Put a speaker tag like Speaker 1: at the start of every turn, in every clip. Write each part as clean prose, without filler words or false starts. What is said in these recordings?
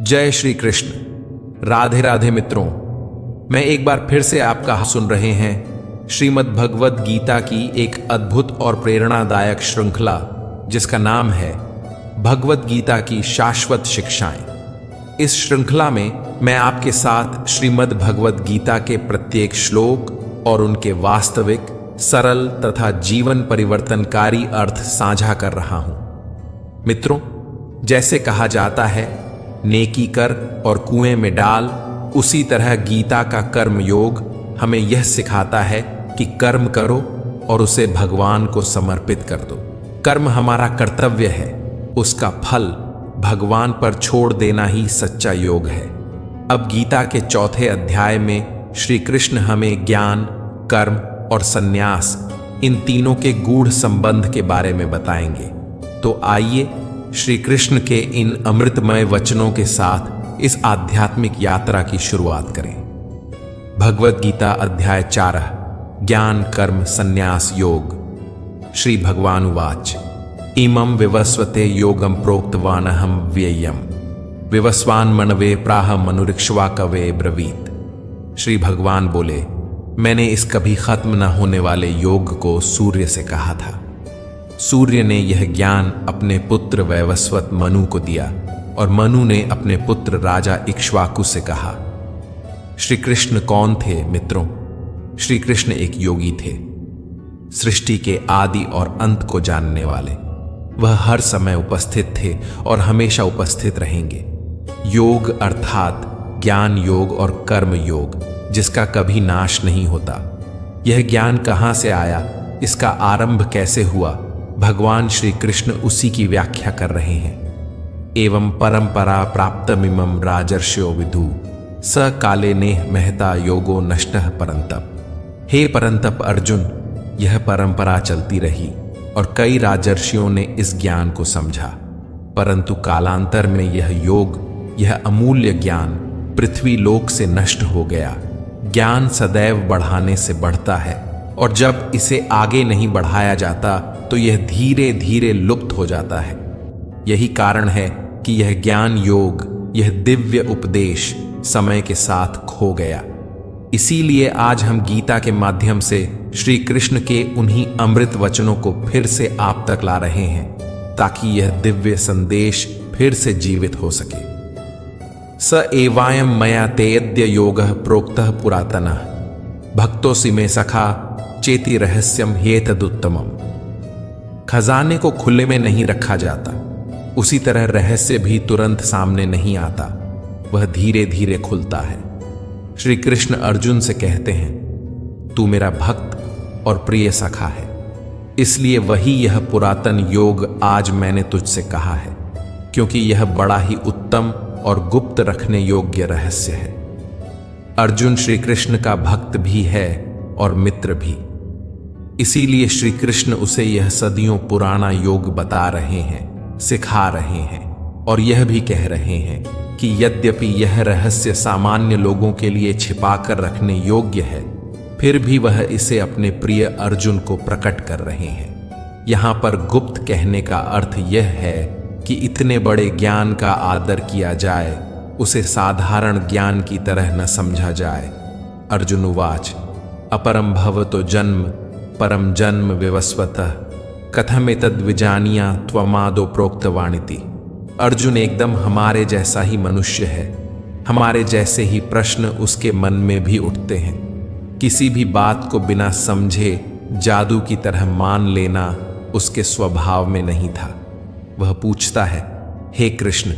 Speaker 1: जय श्री कृष्ण। राधे राधे मित्रों, मैं एक बार फिर से आपका सुन रहे हैं श्रीमद् भगवद गीता की एक अद्भुत और प्रेरणादायक श्रृंखला जिसका नाम है भगवद गीता की शाश्वत शिक्षाएं। इस श्रृंखला में मैं आपके साथ श्रीमद् भगवद गीता के प्रत्येक श्लोक और उनके वास्तविक, सरल तथा जीवन परिवर्तनकारी अर्थ साझा कर रहा हूं। मित्रों, जैसे कहा जाता है नेकी कर और कुएं में डाल, उसी तरह गीता का कर्म योग हमें यह सिखाता है कि कर्म करो और उसे भगवान को समर्पित कर दो। कर्म हमारा कर्तव्य है, उसका फल भगवान पर छोड़ देना ही सच्चा योग है। अब गीता के चौथे अध्याय में श्री कृष्ण हमें ज्ञान, कर्म और संन्यास, इन तीनों के गूढ़ संबंध के बारे में बताएंगे। तो आइए श्री कृष्ण के इन अमृतमय वचनों के साथ इस आध्यात्मिक यात्रा की शुरुआत करें। भगवद गीता अध्याय 4 ज्ञान कर्म संन्यास योग। श्री भगवान उवाच इमं विवस्वते योगम प्रोक्तवानहं व्ययम् विवस्वान मनवे प्राह मनुरिक्ष्वा कवे ब्रवीत। श्री भगवान बोले, मैंने इस कभी खत्म न होने वाले योग को सूर्य से कहा था। सूर्य ने यह ज्ञान अपने पुत्र वैवस्वत मनु को दिया और मनु ने अपने पुत्र राजा इक्ष्वाकु से कहा। श्री कृष्ण कौन थे मित्रों? श्री कृष्ण एक योगी थे, सृष्टि के आदि और अंत को जानने वाले। वह हर समय उपस्थित थे और हमेशा उपस्थित रहेंगे। योग अर्थात ज्ञान योग और कर्म योग, जिसका कभी नाश नहीं होता। यह ज्ञान कहां से आया, इसका आरंभ कैसे हुआ, भगवान श्री कृष्ण उसी की व्याख्या कर रहे हैं। एवं परंपरा प्राप्तमिमं राजर्षयो विदु स काले नेह महता योगो नष्टः परंतप। हे परंतप अर्जुन, यह परंपरा चलती रही और कई राजर्षियों ने इस ज्ञान को समझा, परंतु कालांतर में यह योग, यह अमूल्य ज्ञान पृथ्वी लोक से नष्ट हो गया। ज्ञान सदैव बढ़ाने से बढ़ता है और जब इसे आगे नहीं बढ़ाया जाता तो यह धीरे धीरे लुप्त हो जाता है। यही कारण है कि यह ज्ञान योग, यह दिव्य उपदेश समय के साथ खो गया। इसीलिए आज हम गीता के माध्यम से श्री कृष्ण के उन्हीं अमृत वचनों को फिर से आप तक ला रहे हैं, ताकि यह दिव्य संदेश फिर से जीवित हो सके। स एवायम मया तेऽद्य योगः प्रोक्तः पुरातनः भक्तोऽसि मे सखा चेति रहस्यम ह्येतदुत्तमम्। खजाने को खुले में नहीं रखा जाता, उसी तरह रहस्य भी तुरंत सामने नहीं आता, वह धीरे धीरे खुलता है। श्री कृष्ण अर्जुन से कहते हैं, तू मेरा भक्त और प्रिय सखा है, इसलिए वही यह पुरातन योग आज मैंने तुझसे कहा है, क्योंकि यह बड़ा ही उत्तम और गुप्त रखने योग्य रहस्य है। अर्जुन श्री कृष्ण का भक्त भी है और मित्र भी, इसीलिए श्री कृष्ण उसे यह सदियों पुराना योग बता रहे हैं, सिखा रहे हैं और यह भी कह रहे हैं कि यद्यपि यह रहस्य सामान्य लोगों के लिए छिपाकर रखने योग्य है, फिर भी वह इसे अपने प्रिय अर्जुन को प्रकट कर रहे हैं। यहाँ पर गुप्त कहने का अर्थ यह है कि इतने बड़े ज्ञान का आदर किया जाए, उसे साधारण ज्ञान की तरह न समझा जाए। अर्जुन उवाच अपरम भवतो जन्म परम जन्म विवस्वतः कथमेतद् विजानीया त्वमादो प्रोक्तवानिति। अर्जुन एकदम हमारे जैसा ही मनुष्य है, हमारे जैसे ही प्रश्न उसके मन में भी उठते हैं। किसी भी बात को बिना समझे जादू की तरह मान लेना उसके स्वभाव में नहीं था। वह पूछता है, हे कृष्ण,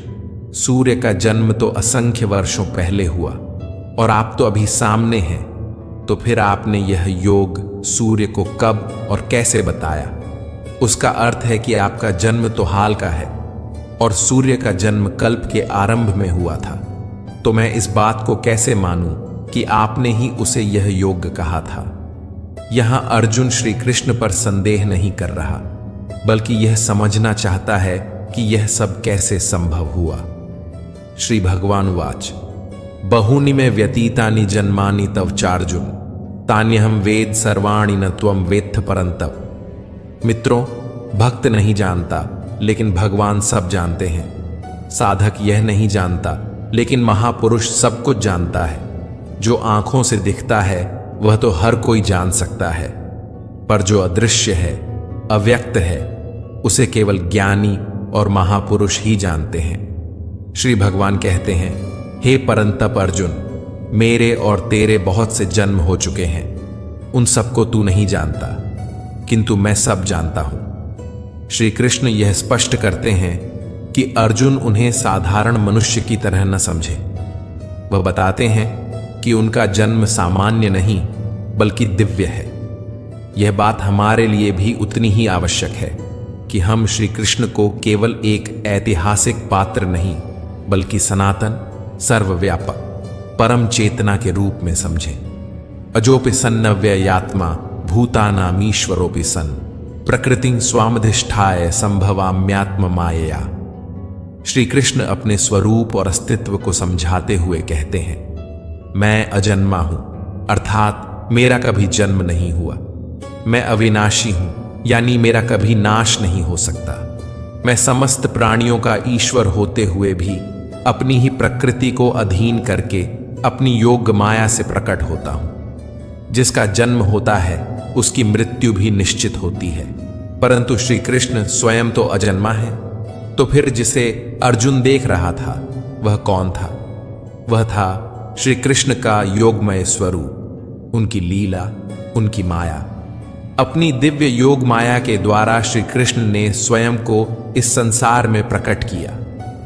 Speaker 1: सूर्य का जन्म तो असंख्य वर्षों पहले हुआ और आप तो अभी सामने हैं, तो फिर आपने यह योग सूर्य को कब और कैसे बताया? उसका अर्थ है कि आपका जन्म तो हाल का है और सूर्य का जन्म कल्प के आरंभ में हुआ था, तो मैं इस बात को कैसे मानूं कि आपने ही उसे यह योग कहा था? यहां अर्जुन श्री कृष्ण पर संदेह नहीं कर रहा, बल्कि यह समझना चाहता है कि यह सब कैसे संभव हुआ। श्री भगवान उवाच बहूनि में व्यतीतानि जन्मानि तव चार्जुन तान्यहं वेद सर्वाणि न त्वं वेत्थ परंतप। मित्रों, भक्त नहीं जानता, लेकिन भगवान सब जानते हैं। साधक यह नहीं जानता, लेकिन महापुरुष सब कुछ जानता है। जो आंखों से दिखता है वह तो हर कोई जान सकता है, पर जो अदृश्य है, अव्यक्त है, उसे केवल ज्ञानी और महापुरुष ही जानते हैं। श्री भगवान कहते हैं, हे परंतप अर्जुन, मेरे और तेरे बहुत से जन्म हो चुके हैं, उन सबको तू नहीं जानता, किंतु मैं सब जानता हूं। श्री कृष्ण यह स्पष्ट करते हैं कि अर्जुन उन्हें साधारण मनुष्य की तरह न समझे। वह बताते हैं कि उनका जन्म सामान्य नहीं बल्कि दिव्य है। यह बात हमारे लिए भी उतनी ही आवश्यक है कि हम श्री कृष्ण को केवल एक ऐतिहासिक पात्र नहीं बल्कि सनातन, सर्वव्यापक, परम चेतना के रूप में समझें। अजोपि सन्नव्ययात्मा भूतानामीश्वरोपि सन् प्रकृतिं स्वामधिष्ठाय संभवाम्यात्म मायया। श्री कृष्ण अपने स्वरूप और अस्तित्व को समझाते हुए कहते हैं, मैं अजन्मा हूं, अर्थात मेरा कभी जन्म नहीं हुआ। मैं अविनाशी हूं, यानी मेरा कभी नाश नहीं हो सकता। मैं समस्त प्राणियों का ईश्वर होते हुए भी अपनी ही प्रकृति को अधीन करके अपनी योग माया से प्रकट होता हूं। जिसका जन्म होता है उसकी मृत्यु भी निश्चित होती है, परंतु श्री कृष्ण स्वयं तो अजन्मा है। तो फिर जिसे अर्जुन देख रहा था वह कौन था? वह था श्री कृष्ण का योगमय स्वरूप, उनकी लीला, उनकी माया। अपनी दिव्य योग माया के द्वारा श्री कृष्ण ने स्वयं को इस संसार में प्रकट किया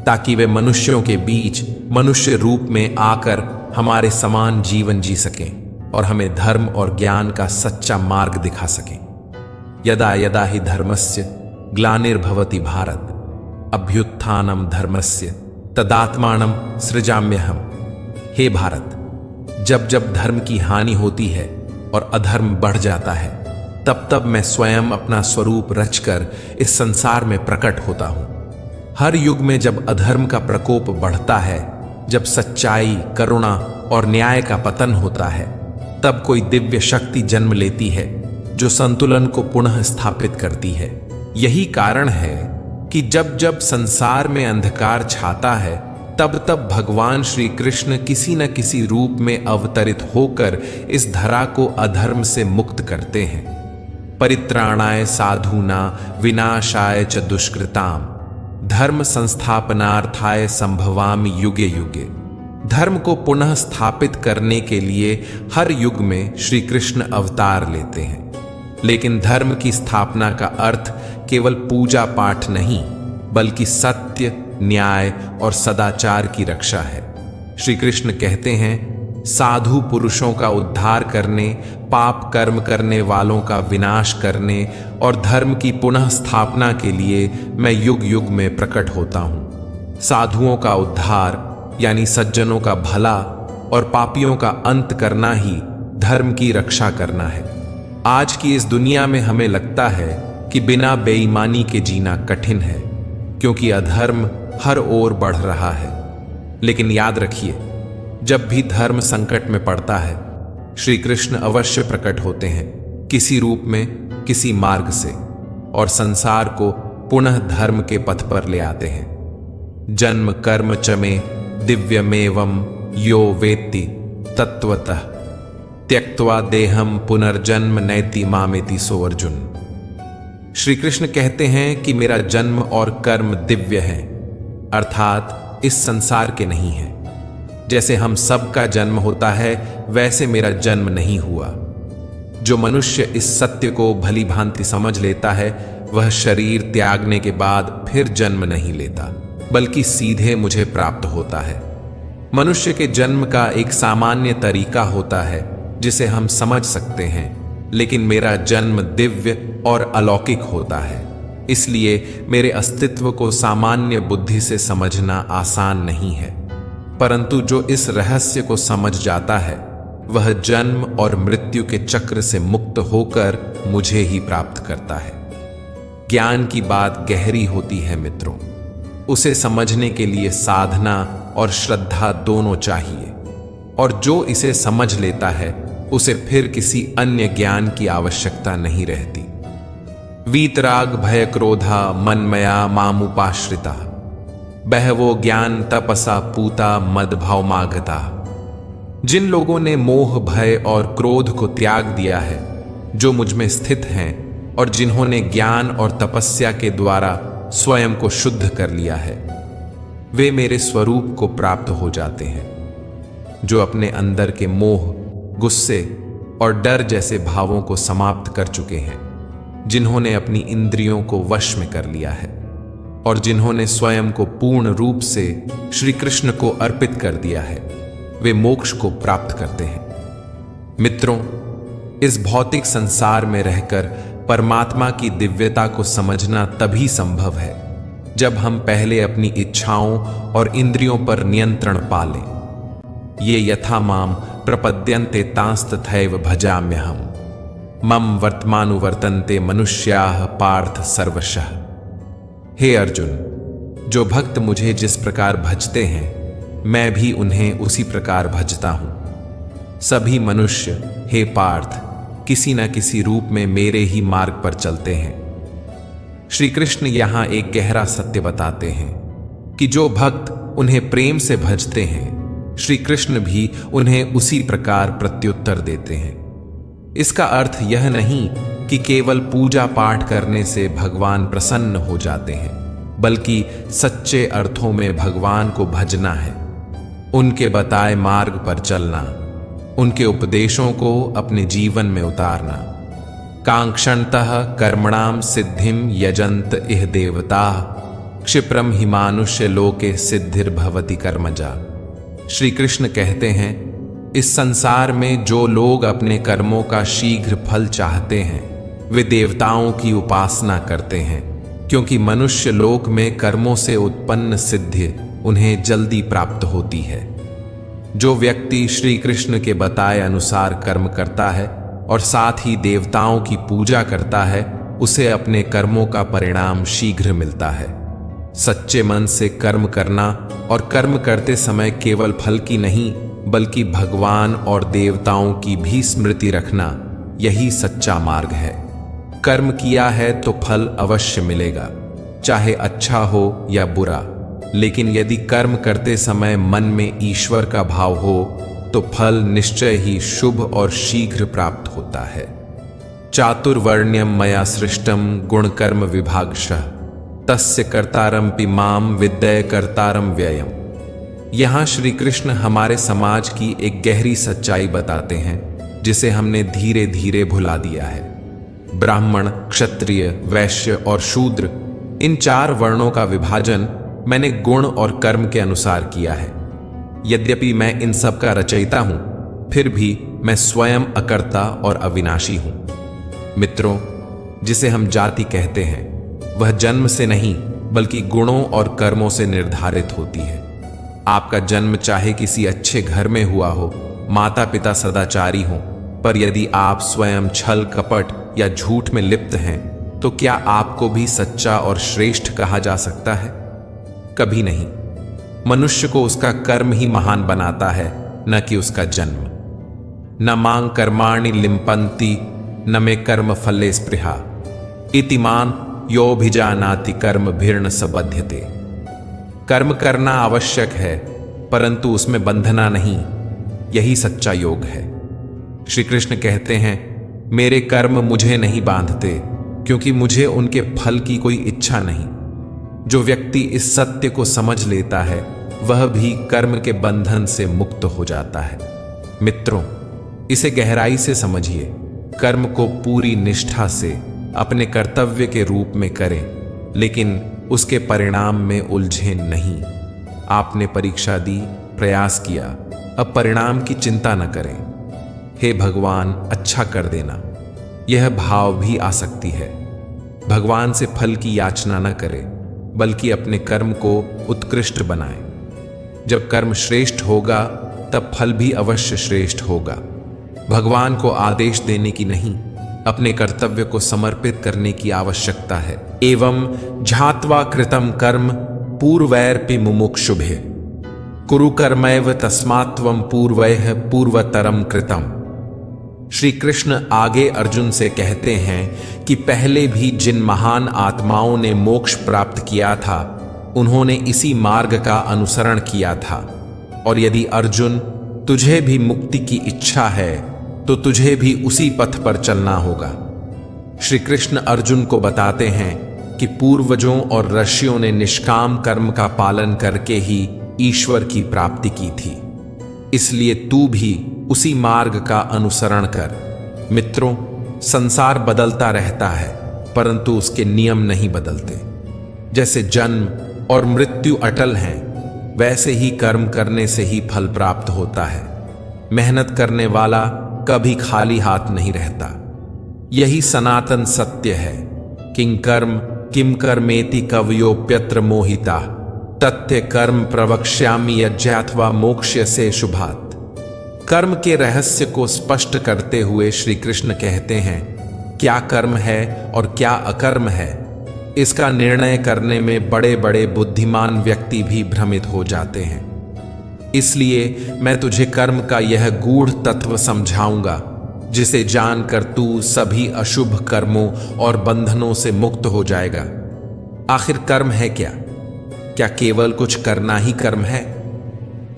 Speaker 1: ताकि वे मनुष्यों के बीच मनुष्य रूप में आकर हमारे समान जीवन जी सकें और हमें धर्म और ज्ञान का सच्चा मार्ग दिखा सकें। यदा यदा ही धर्मस्य ग्लानिर्भवति भारत अभ्युत्थानम धर्मस्य तदात्मानं सृजाम्यहम्। हे भारत, जब जब धर्म की हानि होती है और अधर्म बढ़ जाता है, तब तब मैं स्वयं अपना स्वरूप रचकर इस संसार में प्रकट होता हूं। हर युग में जब अधर्म का प्रकोप बढ़ता है, जब सच्चाई, करुणा और न्याय का पतन होता है, तब कोई दिव्य शक्ति जन्म लेती है जो संतुलन को पुनः स्थापित करती है। यही कारण है कि जब जब संसार में अंधकार छाता है, तब तब भगवान श्री कृष्ण किसी न किसी रूप में अवतरित होकर इस धरा को अधर्म से मुक्त करते हैं। परित्राणाय साधूना विनाशाय च दुष्कृताम धर्म संस्थापनार्थाय संभवामि युगे युगे। धर्म को पुनः स्थापित करने के लिए हर युग में श्री कृष्ण अवतार लेते हैं, लेकिन धर्म की स्थापना का अर्थ केवल पूजा पाठ नहीं बल्कि सत्य, न्याय और सदाचार की रक्षा है। श्री कृष्ण कहते हैं, साधु पुरुषों का उद्धार करने, पाप कर्म करने वालों का विनाश करने और धर्म की पुनः स्थापना के लिए मैं युग युग में प्रकट होता हूं। साधुओं का उद्धार यानी सज्जनों का भला और पापियों का अंत करना ही धर्म की रक्षा करना है। आज की इस दुनिया में हमें लगता है कि बिना बेईमानी के जीना कठिन है, क्योंकि अधर्म हर ओर बढ़ रहा है। लेकिन याद रखिए, जब भी धर्म संकट में पड़ता है, श्री कृष्ण अवश्य प्रकट होते हैं, किसी रूप में, किसी मार्ग से, और संसार को पुनः धर्म के पथ पर ले आते हैं। जन्म कर्म च मे दिव्यमेवं यो वेत्ति तत्वतः त्यक्त्वा देहम पुनर्जन्म नैति मामेति सो अर्जुन। श्री कृष्ण कहते हैं कि मेरा जन्म और कर्म दिव्य है, अर्थात इस संसार के नहीं है। जैसे हम सब का जन्म होता है, वैसे मेरा जन्म नहीं हुआ। जो मनुष्य इस सत्य को भली भांति समझ लेता है, वह शरीर त्यागने के बाद फिर जन्म नहीं लेता, बल्कि सीधे मुझे प्राप्त होता है। मनुष्य के जन्म का एक सामान्य तरीका होता है जिसे हम समझ सकते हैं, लेकिन मेरा जन्म दिव्य और अलौकिक होता है। इसलिए मेरे अस्तित्व को सामान्य बुद्धि से समझना आसान नहीं है, परंतु जो इस रहस्य को समझ जाता है, वह जन्म और मृत्यु के चक्र से मुक्त होकर मुझे ही प्राप्त करता है। ज्ञान की बात गहरी होती है मित्रों। उसे समझने के लिए साधना और श्रद्धा दोनों चाहिए, और जो इसे समझ लेता है उसे फिर किसी अन्य ज्ञान की आवश्यकता नहीं रहती। वीतराग भय क्रोधा मनमया मामुपाश्रिता बहवो ज्ञान तपसा पूता मद भाव मागता। जिन लोगों ने मोह भय और क्रोध को त्याग दिया है, जो मुझ में स्थित हैं और जिन्होंने ज्ञान और तपस्या के द्वारा स्वयं को शुद्ध कर लिया है, वे मेरे स्वरूप को प्राप्त हो जाते हैं। जो अपने अंदर के मोह, गुस्से और डर जैसे भावों को समाप्त कर चुके हैं, जिन्होंने अपनी इंद्रियों को वश में कर लिया है और जिन्होंने स्वयं को पूर्ण रूप से श्री कृष्ण को अर्पित कर दिया है, वे मोक्ष को प्राप्त करते हैं। मित्रों, इस भौतिक संसार में रहकर परमात्मा की दिव्यता को समझना तभी संभव है जब हम पहले अपनी इच्छाओं और इंद्रियों पर नियंत्रण पालें। ये यथा माम प्रपद्यन्ते तांस्तथैव भजाम्यहम् मम वर्तमानुवर्तन्ते मनुष्याः पार्थ सर्वशः। हे अर्जुन, जो भक्त मुझे जिस प्रकार भजते हैं, मैं भी उन्हें उसी प्रकार भजता हूं। सभी मनुष्य, हे पार्थ, किसी न किसी रूप में मेरे ही मार्ग पर चलते हैं। श्री कृष्ण यहां एक गहरा सत्य बताते हैं कि जो भक्त उन्हें प्रेम से भजते हैं, श्री कृष्ण भी उन्हें उसी प्रकार प्रत्युत्तर देते हैं। इसका अर्थ यह नहीं कि केवल पूजा पाठ करने से भगवान प्रसन्न हो जाते हैं, बल्कि सच्चे अर्थों में भगवान को भजना है, उनके बताए मार्ग पर चलना, उनके उपदेशों को अपने जीवन में उतारना। कांक्षणतः कर्मणाम सिद्धिम यजंत इह देवता क्षिप्रम हि मानुष्य लोके सिद्धिर्भवति कर्मजा। श्री कृष्ण कहते हैं, इस संसार में जो लोग अपने कर्मों का शीघ्र फल चाहते हैं, वे देवताओं की उपासना करते हैं, क्योंकि मनुष्य लोक में कर्मों से उत्पन्न सिद्धि उन्हें जल्दी प्राप्त होती है। जो व्यक्ति श्री कृष्ण के बताए अनुसार कर्म करता है और साथ ही देवताओं की पूजा करता है, उसे अपने कर्मों का परिणाम शीघ्र मिलता है। सच्चे मन से कर्म करना और कर्म करते समय केवल फल की नहीं, बल्कि भगवान और देवताओं की भी स्मृति रखना, यही सच्चा मार्ग है। कर्म किया है तो फल अवश्य मिलेगा, चाहे अच्छा हो या बुरा। लेकिन यदि कर्म करते समय मन में ईश्वर का भाव हो, तो फल निश्चय ही शुभ और शीघ्र प्राप्त होता है। चातुर्वर्ण्यम मया सृष्टम गुणकर्म विभागशः तस्य कर्तारमपि माम विद्य कर्तारम व्ययम। यहाँ श्री कृष्ण हमारे समाज की एक गहरी सच्चाई बताते हैं, जिसे हमने धीरे धीरे भुला दिया है। ब्राह्मण, क्षत्रिय, वैश्य और शूद्र, इन 4 वर्णों का विभाजन मैंने गुण और कर्म के अनुसार किया है। यद्यपि मैं इन सब का रचयिता हूं, फिर भी मैं स्वयं अकर्ता और अविनाशी हूं। मित्रों, जिसे हम जाति कहते हैं, वह जन्म से नहीं बल्कि गुणों और कर्मों से निर्धारित होती है। आपका जन्म चाहे किसी अच्छे घर में हुआ हो, माता पिता सदाचारी हों, पर यदि आप स्वयं छल कपट या झूठ में लिप्त हैं, तो क्या आपको भी सच्चा और श्रेष्ठ कहा जा सकता है? कभी नहीं। मनुष्य को उसका कर्म ही महान बनाता है, न कि उसका जन्म। न मां कर्माणि लिम्पन्ति न मे कर्म फले स्पृहा इतिमान योभिजानाति कर्म भिर्ण सबध्यते। कर्म करना आवश्यक है, परंतु उसमें बंधना नहीं, यही सच्चा योग है। श्री कृष्ण कहते हैं, मेरे कर्म मुझे नहीं बांधते, क्योंकि मुझे उनके फल की कोई इच्छा नहीं। जो व्यक्ति इस सत्य को समझ लेता है, वह भी कर्म के बंधन से मुक्त हो जाता है। मित्रों, इसे गहराई से समझिए। कर्म को पूरी निष्ठा से अपने कर्तव्य के रूप में करें, लेकिन उसके परिणाम में उलझे नहीं। आपने परीक्षा दी, प्रयास किया, अब परिणाम की चिंता न करें। हे भगवान, अच्छा कर देना, यह भाव भी आ सकती है। भगवान से फल की याचना न करें, बल्कि अपने कर्म को उत्कृष्ट बनाएं। जब कर्म श्रेष्ठ होगा, तब फल भी अवश्य श्रेष्ठ होगा। भगवान को आदेश देने की नहीं, अपने कर्तव्य को समर्पित करने की आवश्यकता है। एवं झात्वा कृतम कर्म पूर्वैरपि मुमुक्षुभे कुरु कर्मैव तस्मात्वं पूर्वैः पूर्वतरम कृतम। श्री कृष्ण आगे अर्जुन से कहते हैं कि पहले भी जिन महान आत्माओं ने मोक्ष प्राप्त किया था, उन्होंने इसी मार्ग का अनुसरण किया था। और यदि अर्जुन तुझे भी मुक्ति की इच्छा है तो तुझे भी उसी पथ पर चलना होगा। श्री कृष्ण अर्जुन को बताते हैं कि पूर्वजों और ऋषियों ने निष्काम कर्म का पालन करके ही ईश्वर की प्राप्ति की थी, इसलिए तू भी उसी मार्ग का अनुसरण कर। मित्रों, संसार बदलता रहता है परंतु उसके नियम नहीं बदलते। जैसे जन्म और मृत्यु अटल हैं, वैसे ही कर्म करने से ही फल प्राप्त होता है। मेहनत करने वाला कभी खाली हाथ नहीं रहता। यही सनातन सत्य है। किं कर्म किम कर्मेति कवयोप्यत्र मोहिता, तथ्य कर्म प्रवक्ष्यामि यज्ञात्वा मोक्ष्य से शुभात। कर्म के रहस्य को स्पष्ट करते हुए श्री कृष्ण कहते हैं, क्या कर्म है और क्या अकर्म है, इसका निर्णय करने में बड़े बड़े बुद्धिमान व्यक्ति भी भ्रमित हो जाते हैं। इसलिए मैं तुझे कर्म का यह गूढ़ तत्व समझाऊंगा, जिसे जानकर तू सभी अशुभ कर्मों और बंधनों से मुक्त हो जाएगा। आखिर कर्म है क्या? क्या केवल कुछ करना ही कर्म है?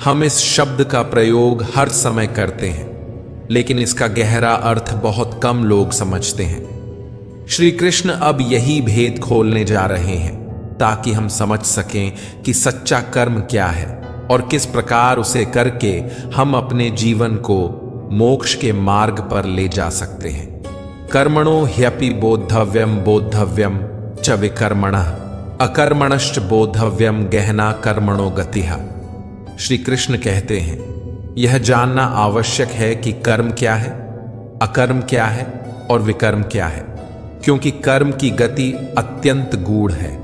Speaker 1: हम इस शब्द का प्रयोग हर समय करते हैं, लेकिन इसका गहरा अर्थ बहुत कम लोग समझते हैं। श्री कृष्ण अब यही भेद खोलने जा रहे हैं ताकि हम समझ सकें कि सच्चा कर्म क्या है और किस प्रकार उसे करके हम अपने जीवन को मोक्ष के मार्ग पर ले जा सकते हैं। कर्मणो ह्यपि बोद्धव्यम बोद्धव्यम च विकर्मणः, अकर्मणश्च बोद्धव्यम गहना कर्मणो गतिः। श्री कृष्ण कहते हैं, यह जानना आवश्यक है कि कर्म क्या है, अकर्म क्या है और विकर्म क्या है, क्योंकि कर्म की गति अत्यंत गूढ़ है।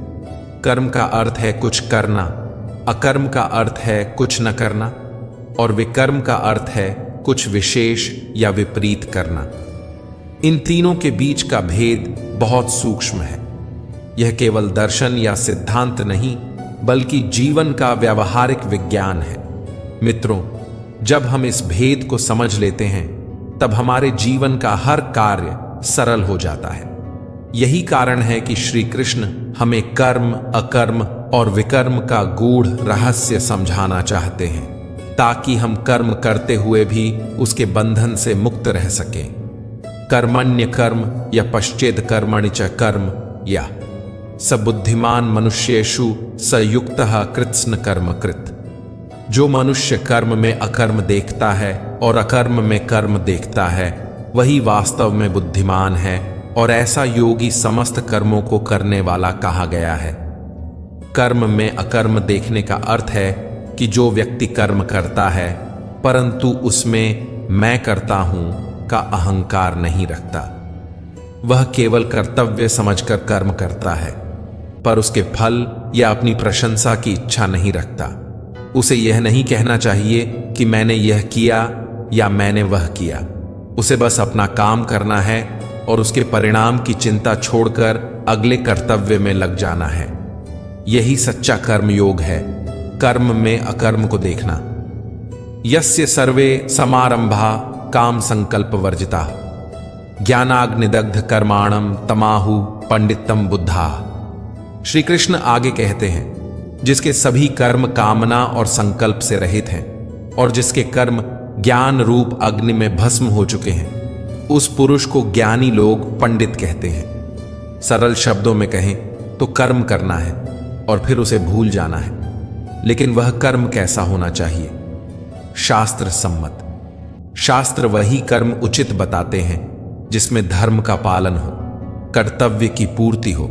Speaker 1: कर्म का अर्थ है कुछ करना, अकर्म का अर्थ है कुछ न करना, और विकर्म का अर्थ है कुछ विशेष या विपरीत करना। इन तीनों के बीच का भेद बहुत सूक्ष्म है। यह केवल दर्शन या सिद्धांत नहीं, बल्कि जीवन का व्यावहारिक विज्ञान है। मित्रों, जब हम इस भेद को समझ लेते हैं, तब हमारे जीवन का हर कार्य सरल हो जाता है। यही कारण है कि श्री कृष्ण हमें कर्म, अकर्म और विकर्म का गूढ़ रहस्य समझाना चाहते हैं, ताकि हम कर्म करते हुए भी उसके बंधन से मुक्त रह सकें। कर्मण्य कर्म या पश्चेद कर्मणि च कर्म या सबुद्धिमान मनुष्येषु सयुक्तः कृत्स्न कर्म कृत। जो मनुष्य कर्म में अकर्म देखता है और अकर्म में कर्म देखता है, वही वास्तव में बुद्धिमान है, और ऐसा योगी समस्त कर्मों को करने वाला कहा गया है। कर्म में अकर्म देखने का अर्थ है कि जो व्यक्ति कर्म करता है परंतु उसमें मैं करता हूं का अहंकार नहीं रखता। वह केवल कर्तव्य समझकर कर्म करता है, पर उसके फल या अपनी प्रशंसा की इच्छा नहीं रखता। उसे यह नहीं कहना चाहिए कि मैंने यह किया या मैंने वह किया। उसे बस अपना काम करना है और उसके परिणाम की चिंता छोड़कर अगले कर्तव्य में लग जाना है। यही सच्चा कर्मयोग है, कर्म में अकर्म को देखना। यस्य सर्वे समारंभा काम संकल्प वर्जिता, ज्ञानाग्निदग्ध कर्माणम तमाहु पंडितम बुद्धा। श्री कृष्ण आगे कहते हैं, जिसके सभी कर्म कामना और संकल्प से रहित हैं और जिसके कर्म ज्ञान रूप अग्नि में भस्म हो चुके हैं, उस पुरुष को ज्ञानी लोग पंडित कहते हैं। सरल शब्दों में कहें तो कर्म करना है और फिर उसे भूल जाना है। लेकिन वह कर्म कैसा होना चाहिए? शास्त्र सम्मत। शास्त्र वही कर्म उचित बताते हैं जिसमें धर्म का पालन हो, कर्तव्य की पूर्ति हो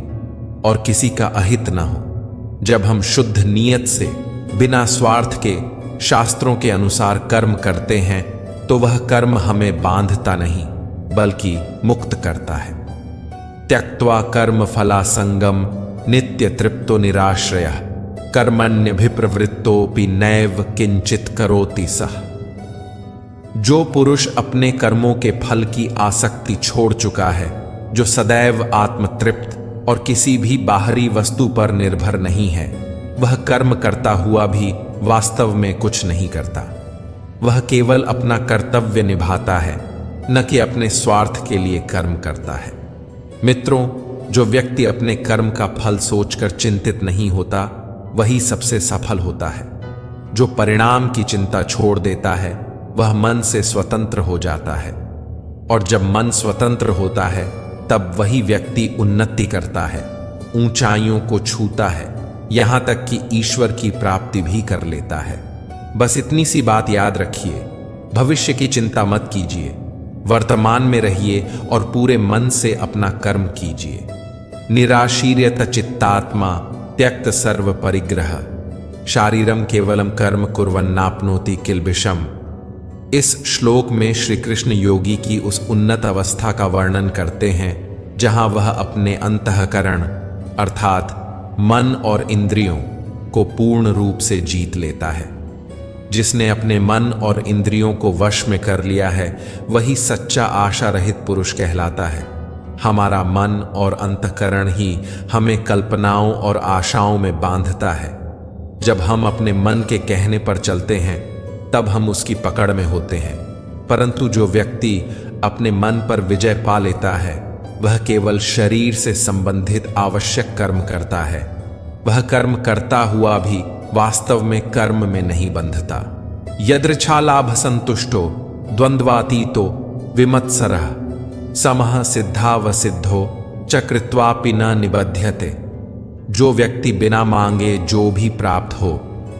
Speaker 1: और किसी का अहित न हो। जब हम शुद्ध नियत से बिना स्वार्थ के शास्त्रों के अनुसार कर्म करते हैं तो वह कर्म हमें बांधता नहीं बल्कि मुक्त करता है। त्यक्त्वा कर्म फला संगम नित्य तृप्तो निराश्रयः कर्मण्यभिप्रवृत्तोपि नैव किंचित करोति सः। जो पुरुष अपने कर्मों के फल की आसक्ति छोड़ चुका है, जो सदैव आत्मतृप्त और किसी भी बाहरी वस्तु पर निर्भर नहीं है, वह कर्म करता हुआ भी वास्तव में कुछ नहीं करता। वह केवल अपना कर्तव्य निभाता है, न कि अपने स्वार्थ के लिए कर्म करता है। मित्रों, जो व्यक्ति अपने कर्म का फल सोचकर चिंतित नहीं होता, वही सबसे सफल होता है। जो परिणाम की चिंता छोड़ देता है वह मन से स्वतंत्र हो जाता है, और जब मन स्वतंत्र होता है तब वही व्यक्ति उन्नति करता है, ऊंचाइयों को छूता है, यहां तक कि ईश्वर की प्राप्ति भी कर लेता है। बस इतनी सी बात याद रखिए, भविष्य की चिंता मत कीजिए, वर्तमान में रहिए और पूरे मन से अपना कर्म कीजिए। निराशीर्यत चित्तात्मा त्यक्त सर्व परिग्रह शारीरम केवलम कर्म कुर्वन्नाप्नोति किल्बिषम। इस श्लोक में श्री कृष्ण योगी की उस उन्नत अवस्था का वर्णन करते हैं जहां वह अपने अंतःकरण अर्थात मन और इंद्रियों को पूर्ण रूप से जीत लेता है। जिसने अपने मन और इंद्रियों को वश में कर लिया है वही सच्चा आशा रहित पुरुष कहलाता है। हमारा मन और अंतःकरण ही हमें कल्पनाओं और आशाओं में बांधता है। जब हम अपने मन के कहने पर चलते हैं तब हम उसकी पकड़ में होते हैं, परंतु जो व्यक्ति अपने मन पर विजय पा लेता है वह केवल शरीर से संबंधित आवश्यक कर्म करता है। वह कर्म करता हुआ भी वास्तव में कर्म में नहीं बंधता। यदृच्छा लाभ संतुष्टो द्वंद्वातीतो विमत्सरः समः सिद्धा व सिद्धो चकृत्वापि न निबध्यते। जो व्यक्ति बिना मांगे जो भी प्राप्त हो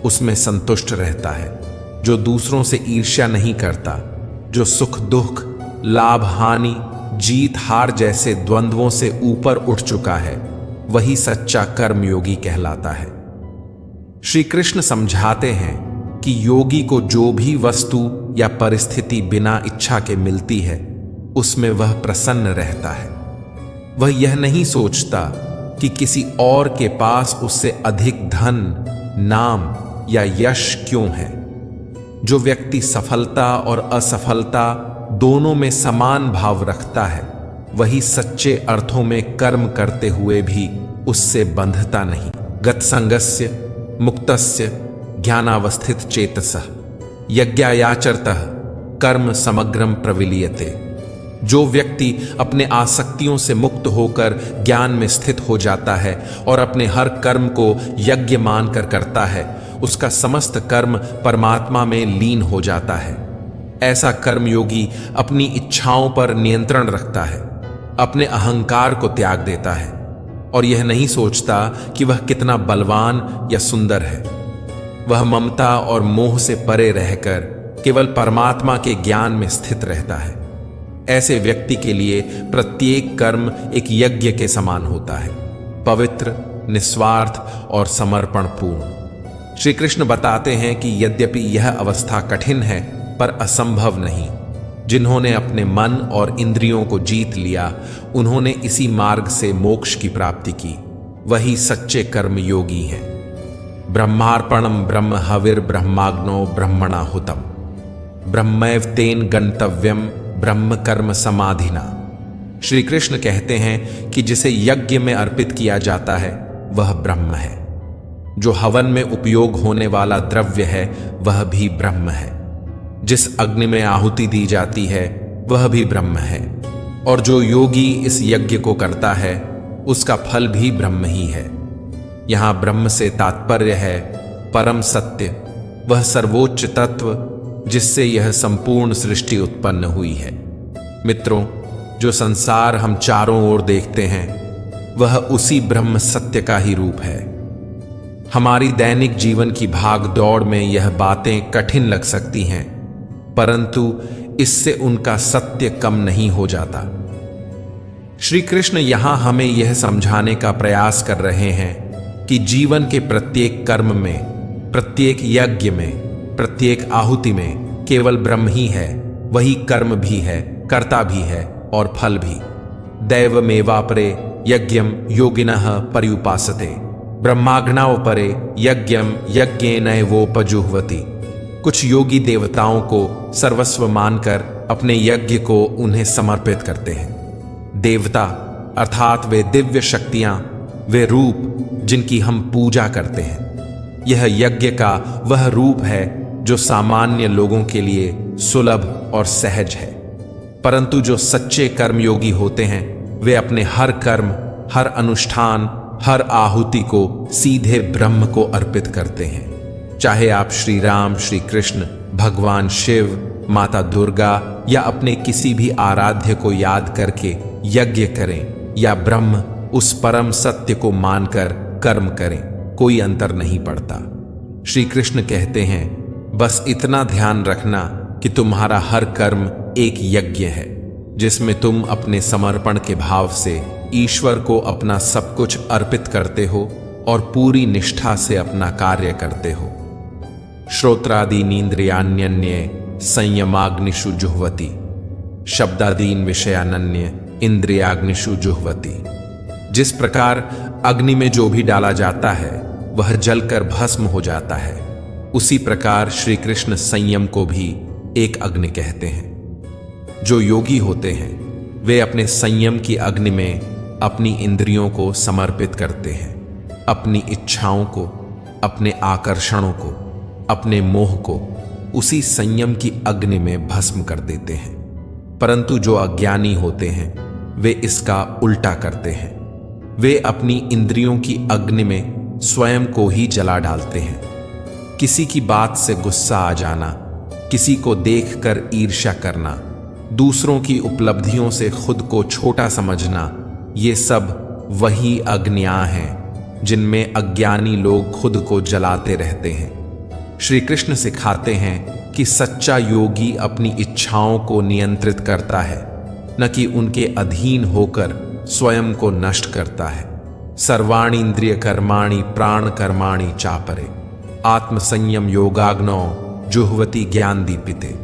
Speaker 1: उसमें संतुष्ट रहता है, जो दूसरों से ईर्ष्या नहीं करता, जो सुख दुख लाभ हानि जीत हार जैसे द्वंद्वों से ऊपर उठ चुका है, वही सच्चा कर्मयोगी कहलाता है। श्री कृष्ण समझाते हैं कि योगी को जो भी वस्तु या परिस्थिति बिना इच्छा के मिलती है उसमें वह प्रसन्न रहता है। वह यह नहीं सोचता कि किसी और के पास उससे अधिक धन, नाम या यश क्यों है। जो व्यक्ति सफलता और असफलता दोनों में समान भाव रखता है वही सच्चे अर्थों में कर्म करते हुए भी उससे बंधता नहीं। गतसंगस्य मुक्तस्य ज्ञानावस्थित चेतसः यज्ञायाचरतः कर्म समग्रम प्रविलीयते। जो व्यक्ति अपने आसक्तियों से मुक्त होकर ज्ञान में स्थित हो जाता है और अपने हर कर्म को यज्ञ मानकर करता है उसका समस्त कर्म परमात्मा में लीन हो जाता है। ऐसा कर्मयोगी अपनी इच्छाओं पर नियंत्रण रखता है, अपने अहंकार को त्याग देता है और यह नहीं सोचता कि वह कितना बलवान या सुंदर है। वह ममता और मोह से परे रहकर केवल परमात्मा के ज्ञान में स्थित रहता है। ऐसे व्यक्ति के लिए प्रत्येक कर्म एक यज्ञ के समान होता है, पवित्र, निस्वार्थ और समर्पण पूर्ण। श्री कृष्ण बताते हैं कि यद्यपि यह अवस्था कठिन है पर असंभव नहीं। जिन्होंने अपने मन और इंद्रियों को जीत लिया उन्होंने इसी मार्ग से मोक्ष की प्राप्ति की, वही सच्चे कर्मयोगी हैं। ब्रह्मार्पणम ब्रह्म हविर ब्रह्माग्नो ब्रह्मणा हुतम ब्रह्मैव तेन गंतव्यम ब्रह्म कर्म समाधिना। श्री कृष्ण कहते हैं कि जिसे यज्ञ में अर्पित किया जाता है वह ब्रह्म है। जो हवन में उपयोग होने वाला द्रव्य है वह भी ब्रह्म है। जिस अग्नि में आहुति दी जाती है वह भी ब्रह्म है। और जो योगी इस यज्ञ को करता है उसका फल भी ब्रह्म ही है। यहां ब्रह्म से तात्पर्य है परम सत्य, वह सर्वोच्च तत्व जिससे यह संपूर्ण सृष्टि उत्पन्न हुई है। मित्रों, जो संसार हम चारों ओर देखते हैं वह उसी ब्रह्म सत्य का ही रूप है। हमारी दैनिक जीवन की भाग दौड़ में यह बातें कठिन लग सकती हैं, परंतु इससे उनका सत्य कम नहीं हो जाता। श्री कृष्ण यहां हमें यह समझाने का प्रयास कर रहे हैं कि जीवन के प्रत्येक कर्म में, प्रत्येक यज्ञ में, प्रत्येक आहुति में केवल ब्रह्म ही है। वही कर्म भी है, कर्ता भी है और फल भी। दैवमेवापरे यज्ञम योगिनः पर्युपासते ब्रह्माग्नावपरे यज्ञम यज्ञेनैवोपजुह्वति। कुछ योगी देवताओं को सर्वस्व मानकर अपने यज्ञ को उन्हें समर्पित करते हैं। देवता अर्थात वे दिव्य शक्तियां, वे रूप जिनकी हम पूजा करते हैं। यह यज्ञ का वह रूप है जो सामान्य लोगों के लिए सुलभ और सहज है, परंतु जो सच्चे कर्मयोगी होते हैं वे अपने हर कर्म, हर अनुष्ठान, हर आहुति को सीधे ब्रह्म को अर्पित करते हैं। चाहे आप श्री राम, श्री कृष्ण, भगवान शिव, माता दुर्गा या अपने किसी भी आराध्य को याद करके यज्ञ करें या ब्रह्म उस परम सत्य को मानकर कर्म करें, कोई अंतर नहीं पड़ता। श्री कृष्ण कहते हैं, बस इतना ध्यान रखना कि तुम्हारा हर कर्म एक यज्ञ है जिसमें तुम अपने समर्पण के भाव से ईश्वर को अपना सब कुछ अर्पित करते हो और पूरी निष्ठा से अपना कार्य करते हो। श्रोत्रादीनीन्द्रियाण्यन्ये संयमाग्निषु जुह्वति, शब्दादीन विषयानन्य इंद्रियाग्निषु जुह्वति। जिस प्रकार अग्नि में जो भी डाला जाता है वह जलकर भस्म हो जाता है, उसी प्रकार श्री कृष्ण संयम को भी एक अग्नि कहते हैं। जो योगी होते हैं वे अपने संयम की अग्नि में अपनी इंद्रियों को समर्पित करते हैं, अपनी इच्छाओं को, अपने आकर्षणों को, अपने मोह को उसी संयम की अग्नि में भस्म कर देते हैं। परंतु जो अज्ञानी होते हैं वे इसका उल्टा करते हैं। वे अपनी इंद्रियों की अग्नि में स्वयं को ही जला डालते हैं। किसी की बात से गुस्सा आ जाना, किसी को देखकर ईर्ष्या करना, दूसरों की उपलब्धियों से खुद को छोटा समझना, ये सब वही अग्नियां हैं जिनमें अज्ञानी लोग खुद को जलाते रहते हैं। श्री कृष्ण सिखाते हैं कि सच्चा योगी अपनी इच्छाओं को नियंत्रित करता है, न कि उनके अधीन होकर स्वयं को नष्ट करता है। सर्वाणि इंद्रिय कर्माणि प्राण कर्माणि चापरे, आत्मसंयम योगाग्नौ जुह्वति ज्ञान दीपिते।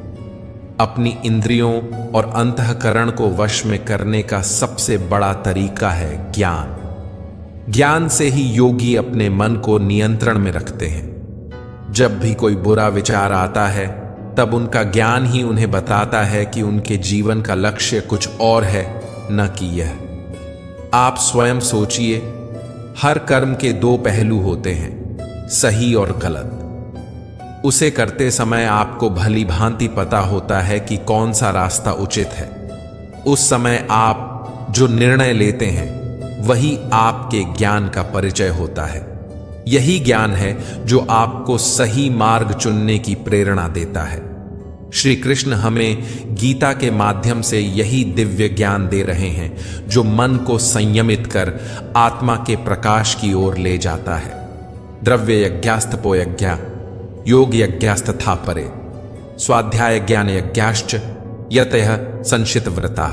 Speaker 1: अपनी इंद्रियों और अंतःकरण को वश में करने का सबसे बड़ा तरीका है ज्ञान। ज्ञान से ही योगी अपने मन को नियंत्रण में रखते हैं। जब भी कोई बुरा विचार आता है तब उनका ज्ञान ही उन्हें बताता है कि उनके जीवन का लक्ष्य कुछ और है, न कि यह। आप स्वयं सोचिए, हर कर्म के दो पहलू होते हैं, सही और गलत। उसे करते समय आपको भली भांति पता होता है कि कौन सा रास्ता उचित है। उस समय आप जो निर्णय लेते हैं वही आपके ज्ञान का परिचय होता है। यही ज्ञान है जो आपको सही मार्ग चुनने की प्रेरणा देता है। श्री कृष्ण हमें गीता के माध्यम से यही दिव्य ज्ञान दे रहे हैं जो मन को संयमित कर आत्मा के प्रकाश की ओर ले जाता है। द्रव्य यज्ञास्तपो यज्ञ योग यज्ञास्तथा परे, स्वाध्याय ज्ञान यज्ञाश्च यतयः संशित व्रता।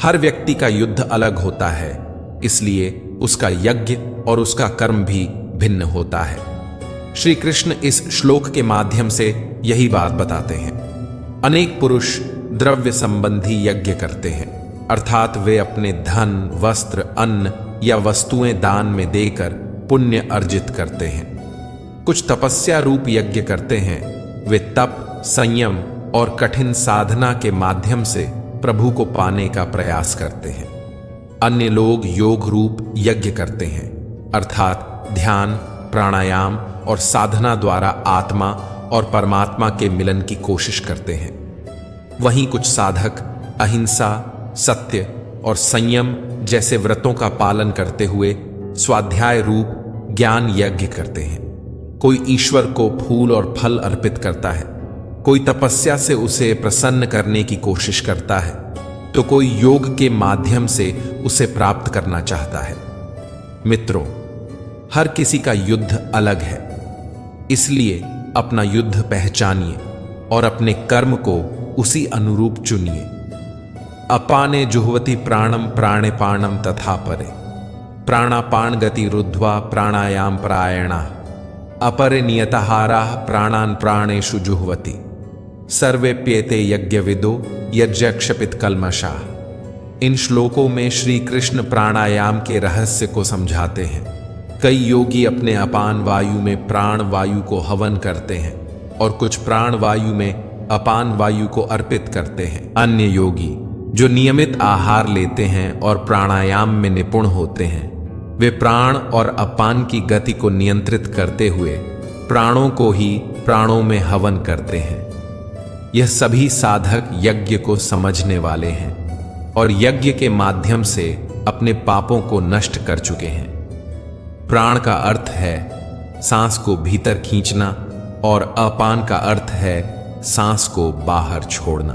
Speaker 1: हर व्यक्ति का युद्ध अलग होता है, इसलिए उसका यज्ञ और उसका कर्म भी भिन्न होता है। श्री कृष्ण इस श्लोक के माध्यम से यही बात बताते हैं। अनेक पुरुष द्रव्य संबंधी यज्ञ करते हैं, अर्थात वे अपने धन, वस्त्र, अन्न या वस्तुएं दान में देकर पुण्य अर्जित करते हैं। कुछ तपस्या रूप यज्ञ करते हैं, वे तप, संयम और कठिन साधना के माध्यम से प्रभु को पाने का प्रयास करते हैं। अन्य लोग योग रूप यज्ञ करते हैं, अर्थात ध्यान, प्राणायाम और साधना द्वारा आत्मा और परमात्मा के मिलन की कोशिश करते हैं। वहीं कुछ साधक अहिंसा, सत्य और संयम जैसे व्रतों का पालन करते हुए स्वाध्याय रूप ज्ञान यज्ञ करते हैं। कोई ईश्वर को फूल और फल अर्पित करता है, कोई तपस्या से उसे प्रसन्न करने की कोशिश करता है, तो कोई योग के माध्यम से उसे प्राप्त करना चाहता है। मित्रों, हर किसी का युद्ध अलग है, इसलिए अपना युद्ध पहचानिए और अपने कर्म को उसी अनुरूप चुनिए। अपाने जुह्वति प्राणम प्राणेपाणम तथा परे, प्राणापान गति रुद्ध्वा प्राणायाम प्रायणा, अपरे नियतहाराः प्राणान् प्राणेषु जुह्वति, सर्वेप्येते यज्ञविदो यज्ञक्षपित कल्मषाः। इन श्लोकों में श्री कृष्ण प्राणायाम के रहस्य को समझाते हैं। कई योगी अपने अपान वायु में प्राण वायु को हवन करते हैं और कुछ प्राण वायु में अपान वायु को अर्पित करते हैं। अन्य योगी जो नियमित आहार लेते हैं और प्राणायाम में निपुण होते हैं, वे प्राण और अपान की गति को नियंत्रित करते हुए प्राणों को ही प्राणों में हवन करते हैं। यह सभी साधक यज्ञ को समझने वाले हैं और यज्ञ के माध्यम से अपने पापों को नष्ट कर चुके हैं। प्राण का अर्थ है सांस को भीतर खींचना और अपान का अर्थ है सांस को बाहर छोड़ना।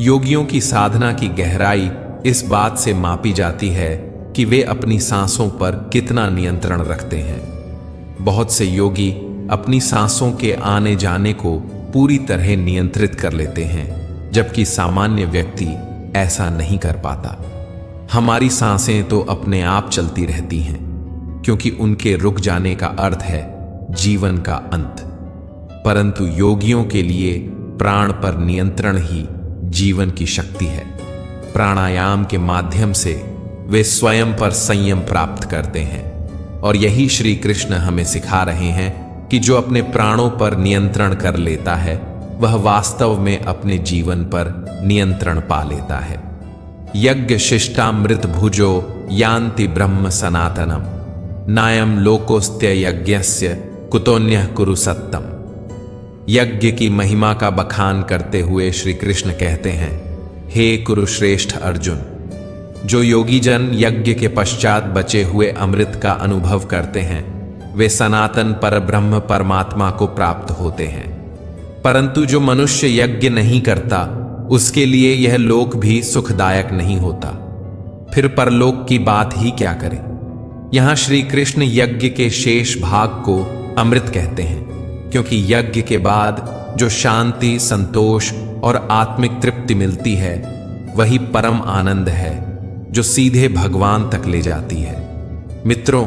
Speaker 1: योगियों की साधना की गहराई इस बात से मापी जाती है कि वे अपनी सांसों पर कितना नियंत्रण रखते हैं। बहुत से योगी अपनी सांसों के आने जाने को पूरी तरह नियंत्रित कर लेते हैं, जबकि सामान्य व्यक्ति ऐसा नहीं कर पाता। हमारी सांसें तो अपने आप चलती रहती हैं, क्योंकि उनके रुक जाने का अर्थ है जीवन का अंत। परंतु योगियों के लिए प्राण पर नियंत्रण ही जीवन की शक्ति है। प्राणायाम के माध्यम से वे स्वयं पर संयम प्राप्त करते हैं, और यही श्री कृष्ण हमें सिखा रहे हैं कि जो अपने प्राणों पर नियंत्रण कर लेता है वह वास्तव में अपने जीवन पर नियंत्रण पा लेता है। यज्ञ शिष्टामृत भुजो यान्ति ब्रह्म सनातनम नायम लोकोस्त्य यज्ञस्य कुतोन्यः कुरु सत्तम। यज्ञ की महिमा का बखान करते हुए श्री कृष्ण कहते हैं, हे कुरुश्रेष्ठ अर्जुन, जो योगी जन यज्ञ के पश्चात बचे हुए अमृत का अनुभव करते हैं वे सनातन परब्रह्म परमात्मा को प्राप्त होते हैं। परंतु जो मनुष्य यज्ञ नहीं करता उसके लिए यह लोक भी सुखदायक नहीं होता, फिर परलोक की बात ही क्या करें। यहां श्री कृष्ण यज्ञ के शेष भाग को अमृत कहते हैं, क्योंकि यज्ञ के बाद जो शांति, संतोष और आत्मिक तृप्ति मिलती है वही परम आनंद है जो सीधे भगवान तक ले जाती है। मित्रों,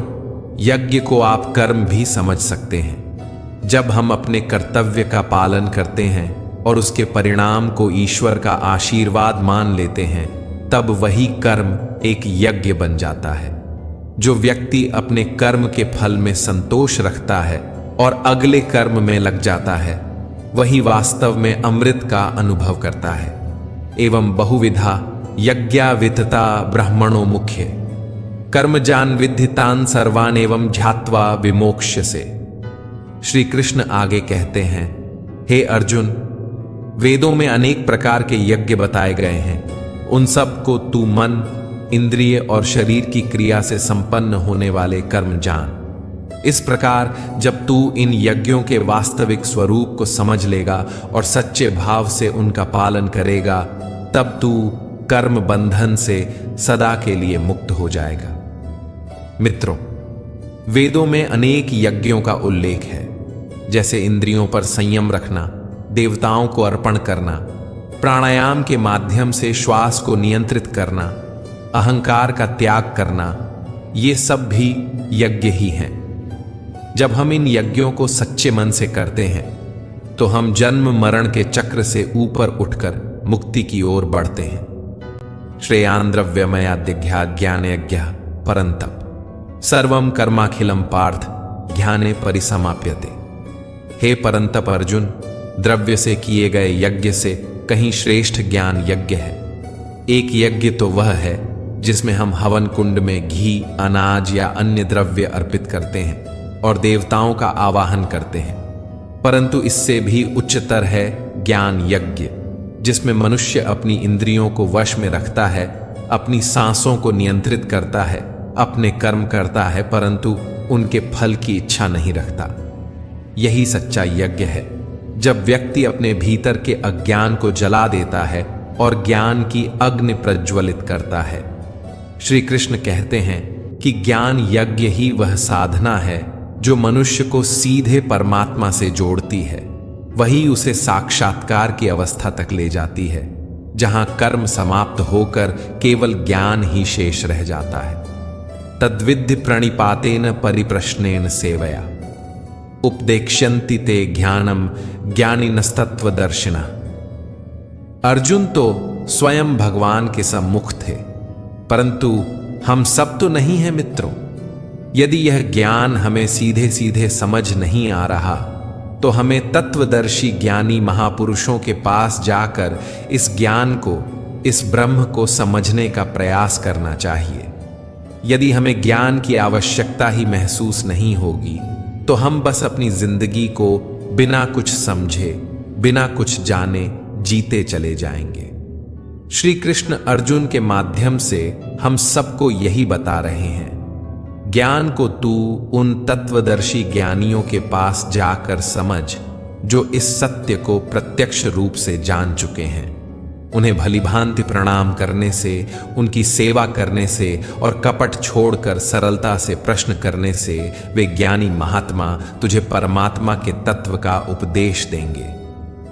Speaker 1: यज्ञ को आप कर्म भी समझ सकते हैं। जब हम अपने कर्तव्य का पालन करते हैं और उसके परिणाम को ईश्वर का आशीर्वाद मान लेते हैं, तब वही कर्म एक यज्ञ बन जाता है। जो व्यक्ति अपने कर्म के फल में संतोष रखता है और अगले कर्म में लग जाता है, वही वास्तव में अमृत का अनुभव करता है। एवं बहुविधा यज्ञावितता ब्राह्मणों मुख्य कर्मजान विद्धितान सर्वान एवं ध्यात्वा विमोक्ष्यसे। श्री कृष्ण आगे कहते हैं, हे अर्जुन, वेदों में अनेक प्रकार के यज्ञ बताए गए हैं। उन सब को तू मन, इंद्रिय और शरीर की क्रिया से संपन्न होने वाले कर्म जान। इस प्रकार जब तू इन यज्ञों के वास्तविक स्वरूप को समझ लेगा और सच्चे भाव से उनका पालन करेगा, तब तू कर्म बंधन से सदा के लिए मुक्त हो जाएगा। मित्रों, वेदों में अनेक यज्ञों का उल्लेख है, जैसे इंद्रियों पर संयम रखना, देवताओं को अर्पण करना, प्राणायाम के माध्यम से श्वास को नियंत्रित करना, अहंकार का त्याग करना। ये सब भी यज्ञ ही हैं। जब हम इन यज्ञों को सच्चे मन से करते हैं तो हम जन्म मरण के चक्र से ऊपर उठकर मुक्ति की ओर बढ़ते हैं। श्रेयान् द्रव्यमयाद्यज्ञा ज्ञानयज्ञः परन्तप सर्वं कर्माखिलम पार्थ ज्ञाने परिसमाप्यते। हे परंतप अर्जुन, द्रव्य से किए गए यज्ञ से कहीं श्रेष्ठ ज्ञान यज्ञ है। एक यज्ञ तो वह है जिसमें हम हवन कुंड में घी, अनाज या अन्य द्रव्य अर्पित करते हैं और देवताओं का आवाहन करते हैं। परंतु इससे भी उच्चतर है ज्ञान यज्ञ, जिसमें मनुष्य अपनी इंद्रियों को वश में रखता है, अपनी सांसों को नियंत्रित करता है, अपने कर्म करता है, परंतु उनके फल की इच्छा नहीं रखता। यही सच्चा यज्ञ है, जब व्यक्ति अपने भीतर के अज्ञान को जला देता है और ज्ञान की अग्नि प्रज्वलित करता है। श्री कृष्ण कहते हैं कि ज्ञान यज्ञ ही वह साधना है जो मनुष्य को सीधे परमात्मा से जोड़ती है। वही उसे साक्षात्कार की अवस्था तक ले जाती है, जहां कर्म समाप्त होकर केवल ज्ञान ही शेष रह जाता है। तद्विद्धि प्रणिपातेन परिप्रश्नेन सेवया उपदेक्ष्यन्ति ते ज्ञानम ज्ञानिनस्तत्वदर्शिनः। अर्जुन तो स्वयं भगवान के सम्मुख थे, परंतु हम सब तो नहीं हैं मित्रों। यदि यह ज्ञान हमें सीधे सीधे समझ नहीं आ रहा तो हमें तत्वदर्शी ज्ञानी महापुरुषों के पास जाकर इस ज्ञान को, इस ब्रह्म को समझने का प्रयास करना चाहिए। यदि हमें ज्ञान की आवश्यकता ही महसूस नहीं होगी तो हम बस अपनी जिंदगी को बिना कुछ समझे, बिना कुछ जाने जीते चले जाएंगे। श्री कृष्ण अर्जुन के माध्यम से हम सबको यही बता रहे हैं। ज्ञान को तू उन तत्वदर्शी ज्ञानियों के पास जाकर समझ जो इस सत्य को प्रत्यक्ष रूप से जान चुके हैं। उन्हें भलीभांति प्रणाम करने से, उनकी सेवा करने से और कपट छोड़कर सरलता से प्रश्न करने से वे ज्ञानी महात्मा तुझे परमात्मा के तत्व का उपदेश देंगे।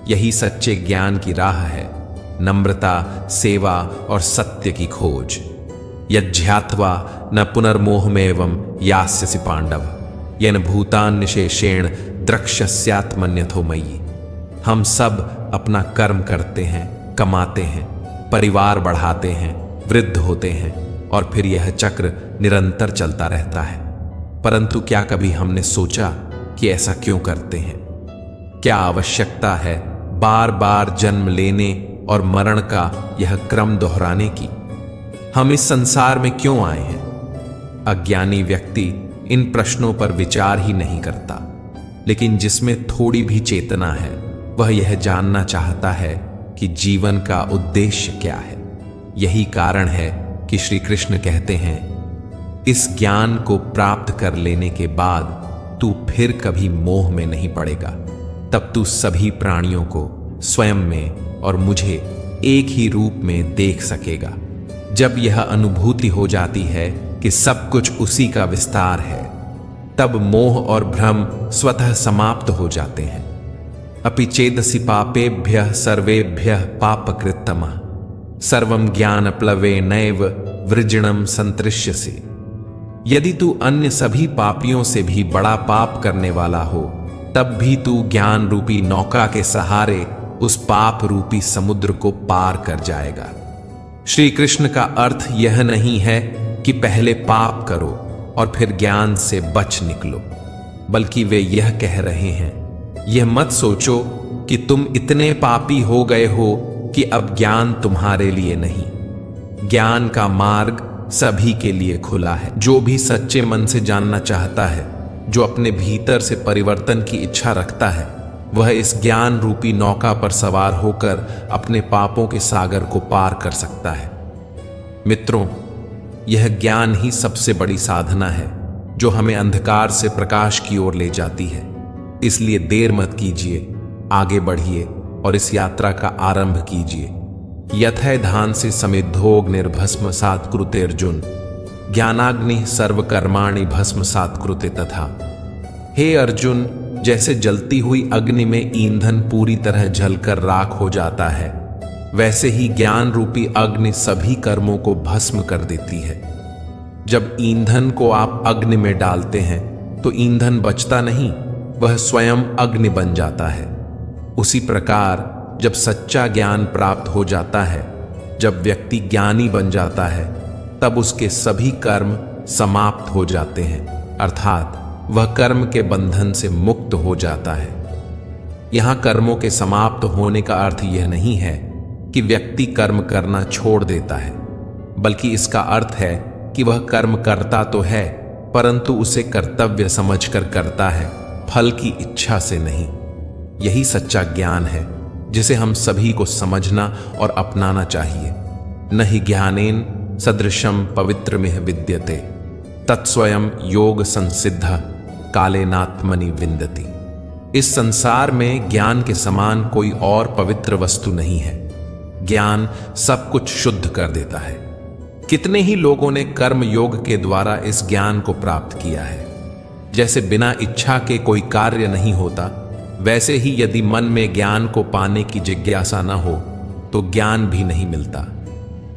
Speaker 1: यही सच्चे ज्ञान की राह है, नम्रता, सेवा और सत्य की खोज। यज्ञात्वा न पुनर्मोहमेवं यास्यसि पांडव येन भूतान निशेषेण द्रक्ष्यस्यात्मन्यथो मयि। हम सब अपना कर्म करते हैं, कमाते हैं, परिवार बढ़ाते हैं, वृद्ध होते हैं और फिर यह चक्र निरंतर चलता रहता है। परंतु क्या कभी हमने सोचा कि ऐसा क्यों करते हैं? क्या आवश्यकता है बार बार जन्म लेने और मरण का यह क्रम दोहराने की? हम इस संसार में क्यों आए हैं? अज्ञानी व्यक्ति इन प्रश्नों पर विचार ही नहीं करता, लेकिन जिसमें थोड़ी भी चेतना है वह यह जानना चाहता है कि जीवन का उद्देश्य क्या है। यही कारण है कि श्री कृष्ण कहते हैं, इस ज्ञान को प्राप्त कर लेने के बाद तू फिर कभी मोह में नहीं पड़ेगा। तब तू सभी प्राणियों को स्वयं में और मुझे एक ही रूप में देख सकेगा। जब यह अनुभूति हो जाती है कि सब कुछ उसी का विस्तार है, तब मोह और भ्रम स्वतः समाप्त हो जाते हैं। अपि चेदसि पापेभ्यः सर्वेभ्यः पापकृत्तमः सर्वं ज्ञानप्लवेनैव वृजिणं संतृष्यसि। यदि तू अन्य सभी पापियों से भी बड़ा पाप करने वाला हो, तब भी तू ज्ञान रूपी नौका के सहारे उस पाप रूपी समुद्र को पार कर जाएगा। श्री कृष्ण का अर्थ यह नहीं है कि पहले पाप करो और फिर ज्ञान से बच निकलो, बल्कि वे यह कह रहे हैं, यह मत सोचो कि तुम इतने पापी हो गए हो कि अब ज्ञान तुम्हारे लिए नहीं। ज्ञान का मार्ग सभी के लिए खुला है। जो भी सच्चे मन से जानना चाहता है, जो अपने भीतर से परिवर्तन की इच्छा रखता है, वह इस ज्ञान रूपी नौका पर सवार होकर अपने पापों के सागर को पार कर सकता है। मित्रों, यह ज्ञान ही सबसे बड़ी साधना है जो हमें अंधकार से प्रकाश की ओर ले जाती है। इसलिए देर मत कीजिए, आगे बढ़िए और इस यात्रा का आरंभ कीजिए। यथैधान से समिद्धोग्निर्भस्म सात् कुरुते अर्जुन, ज्ञानाग्नि सर्वकर्माणि भस्म सात् कुरुते तथा। हे अर्जुन, जैसे जलती हुई अग्नि में ईंधन पूरी तरह जलकर राख हो जाता है, वैसे ही ज्ञान रूपी अग्नि सभी कर्मों को भस्म कर देती है। जब ईंधन को आप अग्नि में डालते हैं तो ईंधन बचता नहीं, वह स्वयं अग्नि बन जाता है। उसी प्रकार जब सच्चा ज्ञान प्राप्त हो जाता है, जब व्यक्ति ज्ञानी बन जाता है, तब उसके सभी कर्म समाप्त हो जाते हैं, अर्थात वह कर्म के बंधन से मुक्त हो जाता है। यहां कर्मों के समाप्त होने का अर्थ यह नहीं है कि व्यक्ति कर्म करना छोड़ देता है, बल्कि इसका अर्थ है कि वह कर्म करता तो है, परंतु उसे कर्तव्य समझकर करता है, फल की इच्छा से नहीं। यही सच्चा ज्ञान है जिसे हम सभी को समझना और अपनाना चाहिए। न हि ज्ञानेन सदृशम पवित्रमिह विद्यते तत्स्वयं योग संसिद्ध कालेनात्मनि विन्दति। इस संसार में ज्ञान के समान कोई और पवित्र वस्तु नहीं है। ज्ञान सब कुछ शुद्ध कर देता है। कितने ही लोगों ने कर्म योग के द्वारा इस ज्ञान को प्राप्त किया है। जैसे बिना इच्छा के कोई कार्य नहीं होता, वैसे ही यदि मन में ज्ञान को पाने की जिज्ञासा न हो तो ज्ञान भी नहीं मिलता।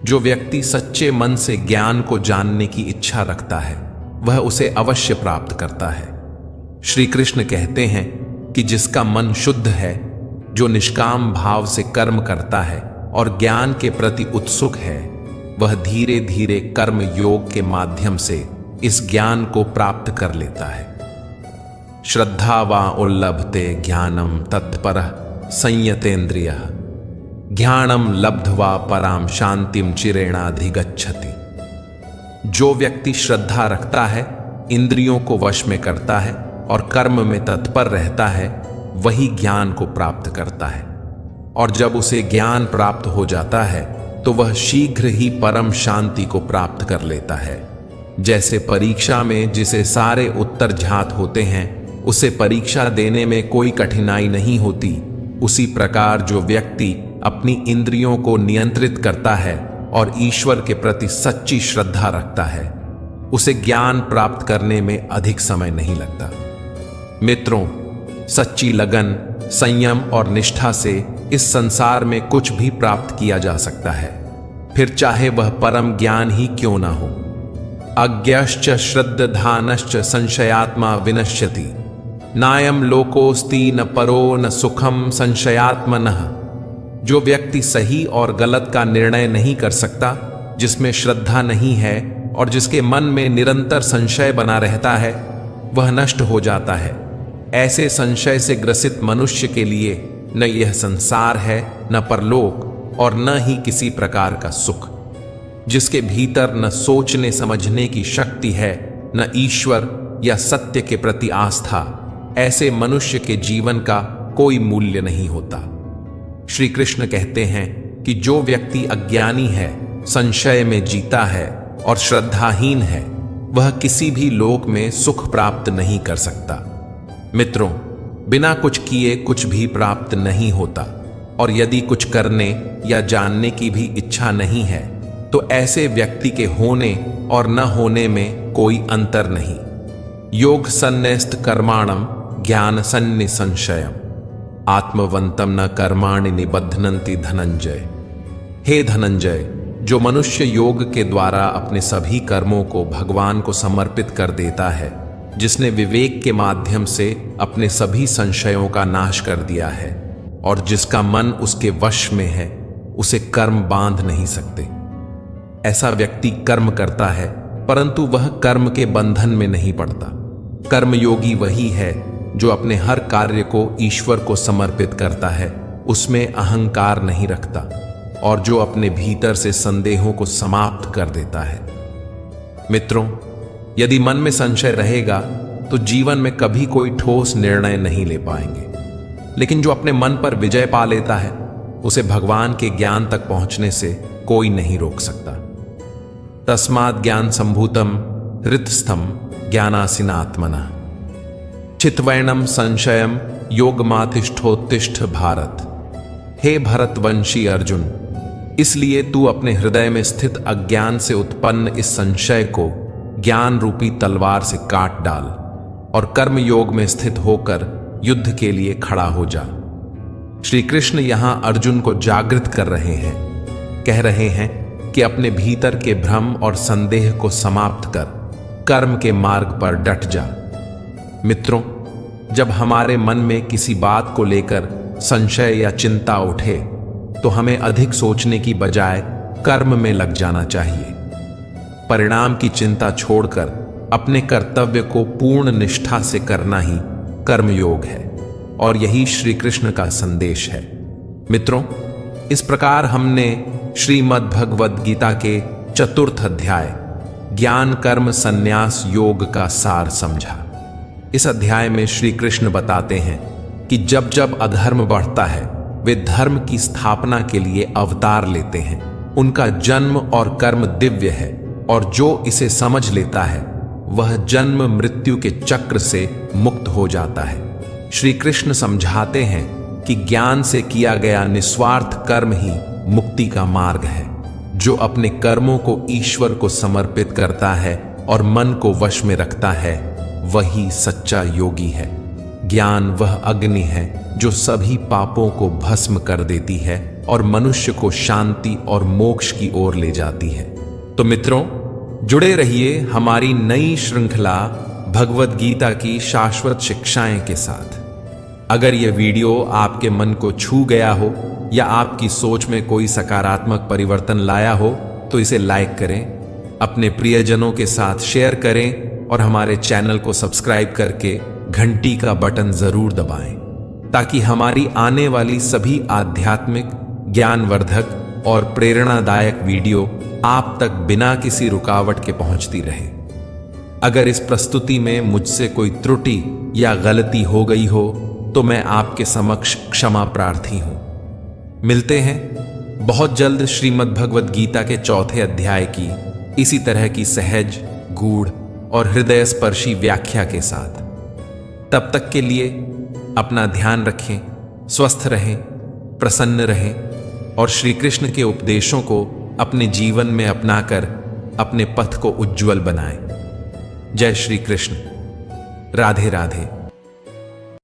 Speaker 1: जो व्यक्ति सच्चे मन से ज्ञान को जानने की इच्छा रखता है, वह उसे अवश्य प्राप्त करता है। श्री कृष्ण कहते हैं कि जिसका मन शुद्ध है, जो निष्काम भाव से कर्म करता है और ज्ञान के प्रति उत्सुक है, वह धीरे धीरे कर्म योग के माध्यम से इस ज्ञान को प्राप्त कर लेता है। श्रद्धा वा उल्लभते ज्ञानम तत्परः संयतेन्द्रियः ज्ञानम लब्ध्वा पराम शांतिम चिरेणाधिगच्छति। जो व्यक्ति श्रद्धा रखता है, इंद्रियों को वश में करता है और कर्म में तत्पर रहता है, वही ज्ञान को प्राप्त करता है। और जब उसे ज्ञान प्राप्त हो जाता है तो वह शीघ्र ही परम शांति को प्राप्त कर लेता है। जैसे परीक्षा में जिसे सारे उत्तर ज्ञात होते हैं उसे परीक्षा देने में कोई कठिनाई नहीं होती, उसी प्रकार जो व्यक्ति अपनी इंद्रियों को नियंत्रित करता है और ईश्वर के प्रति सच्ची श्रद्धा रखता है, उसे ज्ञान प्राप्त करने में अधिक समय नहीं लगता। मित्रों, सच्ची लगन, संयम और निष्ठा से इस संसार में कुछ भी प्राप्त किया जा सकता है, फिर चाहे वह परम ज्ञान ही क्यों ना हो। अज्ञश्च श्रद्धानश्च संशयात्मा विनश्यति, नायम लोकोस्ति न परो न सुखम संशयात्मनः। जो व्यक्ति सही और गलत का निर्णय नहीं कर सकता, जिसमें श्रद्धा नहीं है और जिसके मन में निरंतर संशय बना रहता है, वह नष्ट हो जाता है। ऐसे संशय से ग्रसित मनुष्य के लिए न यह संसार है, न परलोक और न ही किसी प्रकार का सुख। जिसके भीतर न सोचने समझने की शक्ति है, न ईश्वर या सत्य के प्रति आस्था, ऐसे मनुष्य के जीवन का कोई मूल्य नहीं होता। श्री कृष्ण कहते हैं कि जो व्यक्ति अज्ञानी है, संशय में जीता है और श्रद्धाहीन है, वह किसी भी लोक में सुख प्राप्त नहीं कर सकता। मित्रों, बिना कुछ किए कुछ भी प्राप्त नहीं होता, और यदि कुछ करने या जानने की भी इच्छा नहीं है तो ऐसे व्यक्ति के होने और न होने में कोई अंतर नहीं। योग सन्यस्त कर्माणम ज्ञान सन्नि संशयम, आत्मवंतम न कर्माणि निबध्नन्ति धनंजय। हे धनंजय, जो मनुष्य योग के द्वारा अपने सभी कर्मों को भगवान को समर्पित कर देता है, जिसने विवेक के माध्यम से अपने सभी संशयों का नाश कर दिया है और जिसका मन उसके वश में है, उसे कर्म बांध नहीं सकते। ऐसा व्यक्ति कर्म करता है, परंतु वह कर्म के बंधन में नहीं पड़ता। कर्मयोगी वही है जो अपने हर कार्य को ईश्वर को समर्पित करता है, उसमें अहंकार नहीं रखता और जो अपने भीतर से संदेहों को समाप्त कर देता है। मित्रों, यदि मन में संशय रहेगा तो जीवन में कभी कोई ठोस निर्णय नहीं ले पाएंगे, लेकिन जो अपने मन पर विजय पा लेता है, उसे भगवान के ज्ञान तक पहुंचने से कोई नहीं रोक सकता। तस्मात् ज्ञान संभूतम हृतस्थम ज्ञानासीनात्मना, चित्वैणम संशयम योगमातिष्ठोत्तिष्ठ भारत। हे भरतवंशी अर्जुन, इसलिए तू अपने हृदय में स्थित अज्ञान से उत्पन्न इस संशय को ज्ञान रूपी तलवार से काट डाल और कर्म योग में स्थित होकर युद्ध के लिए खड़ा हो जा। श्री कृष्ण यहां अर्जुन को जागृत कर रहे हैं, कह रहे हैं कि अपने भीतर के भ्रम और संदेह को समाप्त कर कर्म के मार्ग पर डट जा। मित्रों, जब हमारे मन में किसी बात को लेकर संशय या चिंता उठे तो हमें अधिक सोचने की बजाय कर्म में लग जाना चाहिए। परिणाम की चिंता छोड़कर अपने कर्तव्य को पूर्ण निष्ठा से करना ही कर्मयोग है और यही श्री कृष्ण का संदेश है। मित्रों, इस प्रकार हमने श्रीमद् भगवद गीता के चतुर्थ अध्याय ज्ञान कर्म संन्यास योग का सार समझा। इस अध्याय में श्री कृष्ण बताते हैं कि जब जब अधर्म बढ़ता है, वे धर्म की स्थापना के लिए अवतार लेते हैं। उनका जन्म और कर्म दिव्य है और जो इसे समझ लेता है वह जन्म मृत्यु के चक्र से मुक्त हो जाता है। श्री कृष्ण समझाते हैं कि ज्ञान से किया गया निस्वार्थ कर्म ही मुक्ति का मार्ग है। जो अपने कर्मों को ईश्वर को समर्पित करता है और मन को वश में रखता है, वही सच्चा योगी है। ज्ञान वह अग्नि है जो सभी पापों को भस्म कर देती है और मनुष्य को शांति और मोक्ष की ओर ले जाती है। तो मित्रों, जुड़े रहिए हमारी नई श्रृंखला भगवद गीता की शाश्वत शिक्षाएं के साथ। अगर यह वीडियो आपके मन को छू गया हो या आपकी सोच में कोई सकारात्मक परिवर्तन लाया हो तो इसे लाइक करें, अपने प्रियजनों के साथ शेयर करें और हमारे चैनल को सब्सक्राइब करके घंटी का बटन जरूर दबाएं ताकि हमारी आने वाली सभी आध्यात्मिक, ज्ञानवर्धक और प्रेरणादायक वीडियो आप तक बिना किसी रुकावट के पहुंचती रहे। अगर इस प्रस्तुति में मुझसे कोई त्रुटि या गलती हो गई हो तो मैं आपके समक्ष क्षमा प्रार्थी हूं। मिलते हैं बहुत जल्द श्रीमद् भगवद गीता के चौथे अध्याय की इसी तरह की सहज, गूढ़ और हृदय स्पर्शी व्याख्या के साथ। तब तक के लिए अपना ध्यान रखें, स्वस्थ रहें, प्रसन्न रहें और श्री कृष्ण के उपदेशों को अपने जीवन में अपनाकर अपने पथ को उज्ज्वल बनाएं। जय श्री कृष्ण। राधे राधे।